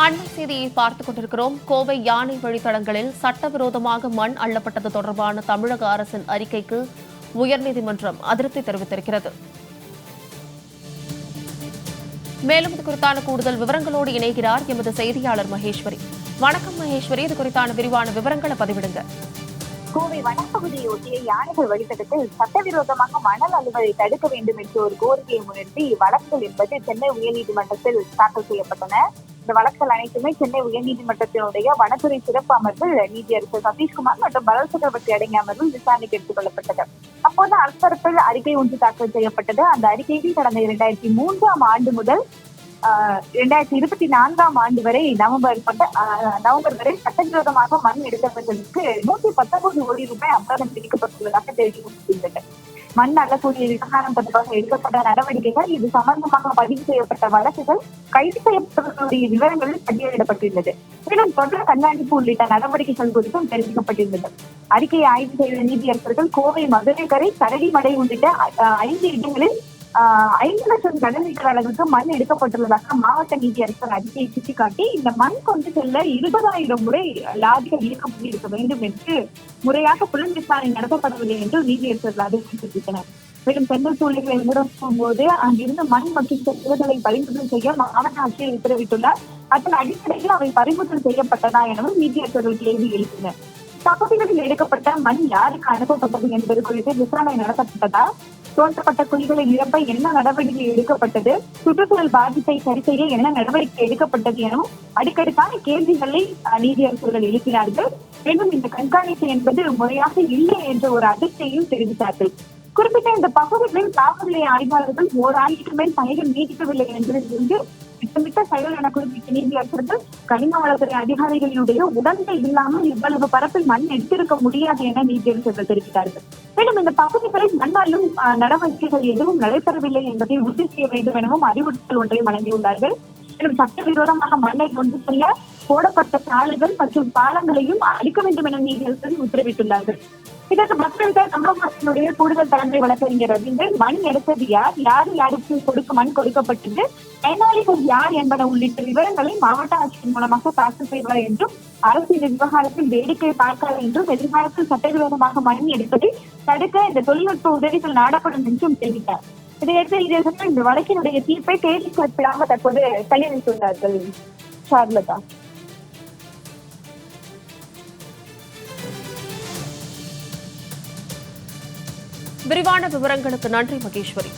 அண்மை செய்தியை பார்த்துக் கொண்டிருக்கிறோம். கோவை யானை வழித்தடங்களில் சட்டவிரோதமாக மண் அள்ளப்பட்டது தொடர்பான தமிழக அரசின் அறிக்கைக்கு உயர்நீதிமன்றம் அதிருப்தி தெரிவித்திருக்கிறது. மேலும் இது குறித்தான கூடுதல் விவரங்களோடு இணைகிறார் எமது செய்தியாளர் மகேஸ்வரி. வணக்கம் மகேஸ்வரி, இது குறித்தான விரிவான விவரங்களை பதிவிடுங்க. கோவை வனப்பகுதியொட்டிய யானைகள் வழித்தடத்தில் சட்டவிரோதமாக மணல் அள்ளுவதை தடுக்க வேண்டும் என்ற ஒரு கோரிக்கையை முன்னிறுத்தி வழக்குகள் என்பது சென்னை உயர்நீதிமன்றத்தில் தாக்கல் செய்யப்பட்டன. இந்த வழக்குகள் அனைத்துமே சென்னை உயர்நீதிமன்றத்தினுடைய வனத்துறை சிறப்பு அமர்வில் நீதியரசர் சதீஷ்குமார் மற்றும் பரத் சக்கரவர்த்தி அடங்கிய அமர்வில் விசாரணைக்கு எடுத்துக் கொள்ளப்பட்டது. அப்போது அரசரப்பில் அறிக்கை ஒன்று தாக்கல் செய்யப்பட்டது. அந்த அறிக்கையில் கடந்த 2003ஆம் ஆண்டு முதல் 2024ஆம் ஆண்டு வரை நவம்பர் வரை சட்டவிரோதமாக மண் எடுத்தவர்களுக்கு 119 கோடி ரூபாய் அபராதம் விதிக்கப்பட்டுள்ளதாக தெரிவிக்கப்பட்டுள்ளது. மண் அள்ளக்கூடிய விவகாரம் தொடர்பாக எடுக்கப்பட்ட நடவடிக்கைகள், இது சம்பந்தமாக பதிவு செய்யப்பட்ட வழக்குகள், கைது செய்யப்பட்டவர்களுடைய விவரங்களில் பட்டியலிடப்பட்டுள்ளது. மேலும் தொடர் கண்காணிப்பு உள்ளிட்ட நடவடிக்கைகள் குறித்தும் தெரிவிக்கப்பட்டிருந்தது. அறிக்கையை ஆய்வு செய்த நீதியரசர்கள் கோவை, மதுரைக்கரை, கரடிமடை உள்ளிட்ட 5 இடங்களில் 5 லட்சம் கனமீட்டர் அளவுக்கு மண் எடுக்கப்பட்டுள்ளதாக மாவட்ட நீதியரசர் அறிக்கையை சுட்டிக்காட்டி, இந்த மண் கொண்டு செல்ல 20,000 முறை லாரிகள் இயக்கப்பட்டிருக்க வேண்டும் என்று முறையாக புலன் விசாரணை நடத்தப்படவில்லை என்று நீதியரசர்கள் அதிர்ச்சி தெரிவித்தனர். மேலும் தென்னல் சூழ்நிலை முடக்கும் போது அங்கிருந்து மண் மற்றும் செல்வங்களை பறிமுதல் செய்ய மாவட்ட ஆட்சியர் உத்தரவிட்டுள்ளார். அதன் அடிப்படையில் அவை பறிமுதல் செய்யப்பட்டதா எனவும் நீதியரசர்கள் கேள்வி எழுப்பினர். பகுதிகளில் எடுக்கப்பட்ட மண் யாருக்கு அனுப்பப்பட்டது என்பது குறித்து விசாரணை நடத்தப்பட்டதா, தோன்றப்பட்ட குழிகளை நிரப்ப என்ன நடவடிக்கை எடுக்கப்பட்டது, சுற்றுச்சூழல் பாதிப்பை சரி செய்ய என்ன நடவடிக்கை எடுக்கப்பட்டது எனவும் அடுக்கடுக்கான கேள்விகளை நீதியரசர்கள் எழுப்பினார்கள். மேலும் இந்த கண்காணிப்பு என்பது முறையாக இல்லை என்ற ஒரு அதிர்ச்சியையும் தெரிவித்தார்கள். குறிப்பிட்ட இந்த பகுதிகளில் காவல்நிலைய ஆய்வாளர்கள் ஓராண்டுக்கு மேல் பணிகள் நீடிக்கவில்லை என்பதிலிருந்து திட்டமிட்ட செயல் என குறிப்பிட்ட நீதியரசர்கள் கனிம வளத்துறை அதிகாரிகளுடைய உடன்கள் இல்லாமல் இவ்வளவு பரப்பில் மண் எடுத்திருக்க முடியாது என நீதியரசர்கள் தெரிவித்தார்கள். மேலும் இந்த பகுதிகளில் மண் அள்ளும் நடவடிக்கைகள் எதுவும் நடைபெறவில்லை என்பதை உறுதி செய்ய வேண்டும் எனவும் அறிவுறுத்தல் ஒன்றை வழங்கியுள்ளார்கள். மேலும் சட்டவிரோதமாக மண்ணை கொண்டு செல்ல போடப்பட்ட சாலைகள் மற்றும் பாலங்களையும் அளிக்க வேண்டும் என நீதியரசர்கள் உத்தரவிட்டுள்ளார்கள். இதற்கு மக்களிடம் தமிழகத்தினுடைய கூடுதல் தலைமை வழக்கறிஞர் ரவீந்திரன், மண் எடுத்தது யார், யாருக்கு மண் கொடுக்கப்பட்டது, பயனாளிகள் யார் என்பன உள்ளிட்ட விவரங்களை மாவட்ட ஆட்சியர் மூலமாக தாக்கல் செய்வார் என்றும், அரசு இந்த விவகாரத்தில் வேடிக்கை பார்க்காது என்றும், எதிர்காலத்தில் சட்டவிரோதமாக மண் எடுப்பதை தடுக்க இந்த தொழில்நுட்ப உதவிகள் நாடப்படும் என்றும் தெரிவித்தார். இதையடுத்து நீதியரசர்கள் இந்த வழக்கினுடைய தீர்ப்பை தேதி குறிப்பிடாக தற்போது கையளித்துள்ளார்கள். சார்லதா. விரிவான விவரங்களுக்கு நன்றி மகேஸ்வரி.